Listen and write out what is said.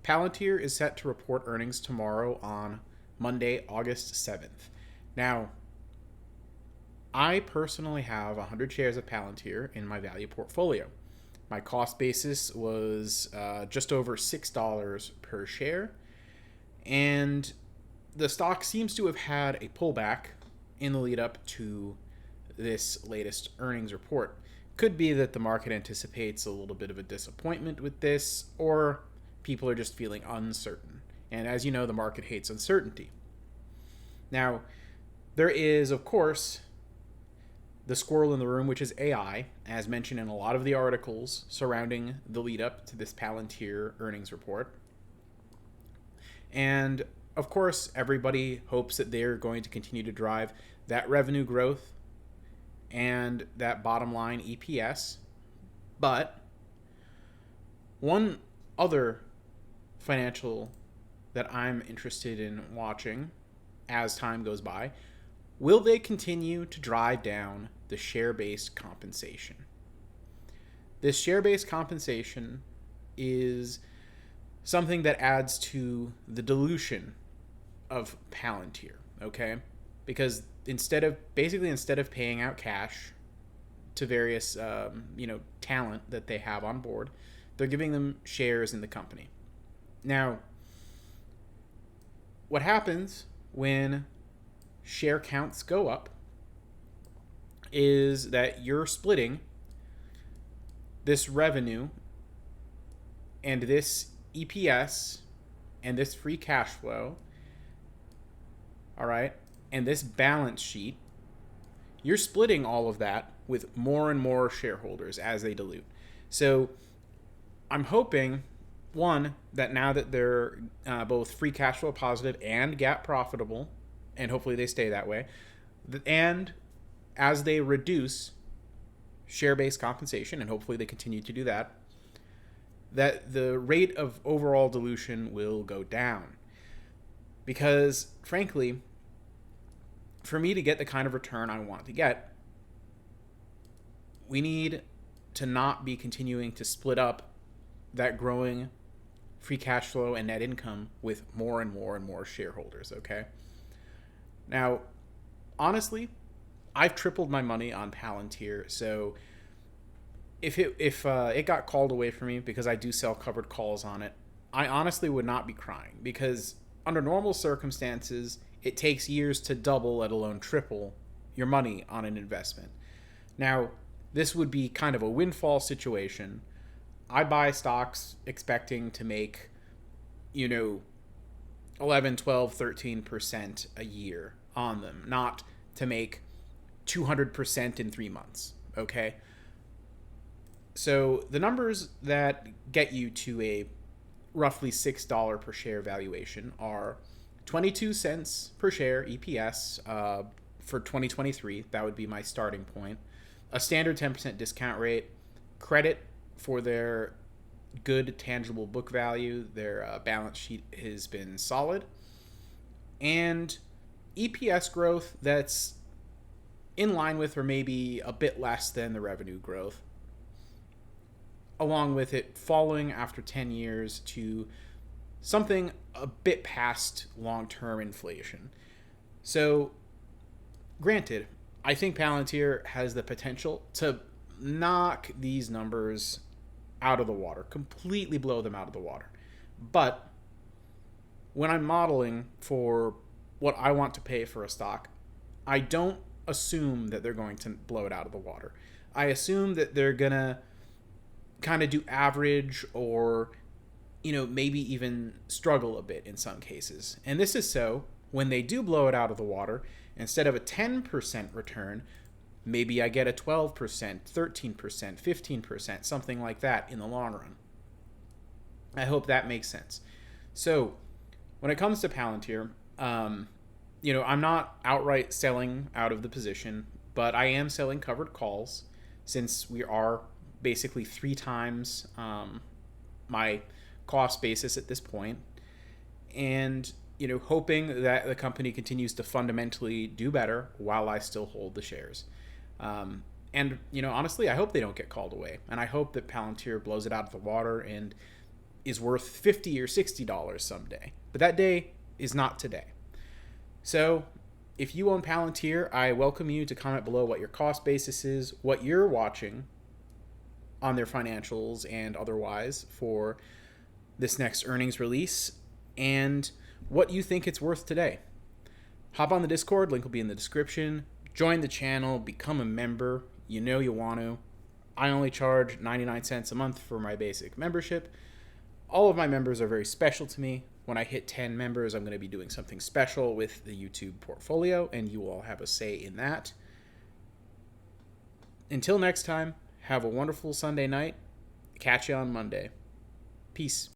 Palantir is set to report earnings tomorrow on Monday, August 7th. Now, I personally have 100 shares of Palantir in my value portfolio. My cost basis was just over $6 per share, and the stock seems to have had a pullback in the lead up to this latest earnings report. Could be that the market anticipates a little bit of a disappointment with this, or people are just feeling uncertain. And as you know, the market hates uncertainty. Now, there is, of course, the squirrel in the room, which is AI, as mentioned in a lot of the articles surrounding the lead up to this Palantir earnings report. And of course, everybody hopes that they're going to continue to drive that revenue growth and that bottom line EPS. But one other financial that I'm interested in watching as time goes by, will they continue to drive down the share-based compensation? This share-based compensation is something that adds to the dilution of Palantir, okay? Because instead of paying out cash to various talent that they have on board, they're giving them shares in the company. Now, what happens when share counts go up is that you're splitting this revenue and this EPS and this free cash flow, all right, and this balance sheet. You're splitting all of that with more and more shareholders as they dilute. So I'm hoping, one, that now that they're both free cash flow positive and GAAP profitable, and hopefully they stay that way, and as they reduce share-based compensation, and hopefully they continue to do that, that the rate of overall dilution will go down. Because, frankly, for me to get the kind of return I want to get, we need to not be continuing to split up that growing free cash flow and net income with more and more and more shareholders, okay? Now, honestly, I've tripled my money on Palantir, so if it got called away from me because I do sell covered calls on it, I honestly would not be crying, because under normal circumstances, it takes years to double, let alone triple, your money on an investment. Now, this would be kind of a windfall situation. I buy stocks expecting to make, 11, 12, 13% a year on them, not to make 200% in 3 months, okay? So the numbers that get you to a roughly $6 per share valuation are 22 cents per share EPS for 2023. That would be my starting point. A standard 10% discount rate, credit for their good tangible book value, their balance sheet has been solid, and EPS growth that's in line with or maybe a bit less than the revenue growth, along with it falling after 10 years to something a bit past long-term inflation. So, granted, I think Palantir has the potential to knock these numbers out of the water, completely blow them out of the water. But when I'm modeling for what I want to pay for a stock, I don't assume that they're going to blow it out of the water. I assume that they're going to kind of do average or, maybe even struggle a bit in some cases. And this is so when they do blow it out of the water, instead of a 10% return, maybe I get a 12%, 13%, 15%, something like that in the long run. I hope that makes sense. So when it comes to Palantir, I'm not outright selling out of the position, but I am selling covered calls since we are basically 3 times my cost basis at this point. And, hoping that the company continues to fundamentally do better while I still hold the shares. And, honestly, I hope they don't get called away. And I hope that Palantir blows it out of the water and is worth $50 or $60 someday. But that day is not today. So if you own Palantir, I welcome you to comment below what your cost basis is, what you're watching on their financials and otherwise for this next earnings release, and what you think it's worth today. Hop on the Discord, link will be in the description. Join the channel, become a member. You know you want to. I only charge 99 cents a month for my basic membership. All of my members are very special to me. When I hit 10 members, I'm going to be doing something special with the YouTube portfolio, and you all have a say in that. Until next time, have a wonderful Sunday night. Catch you on Monday. Peace.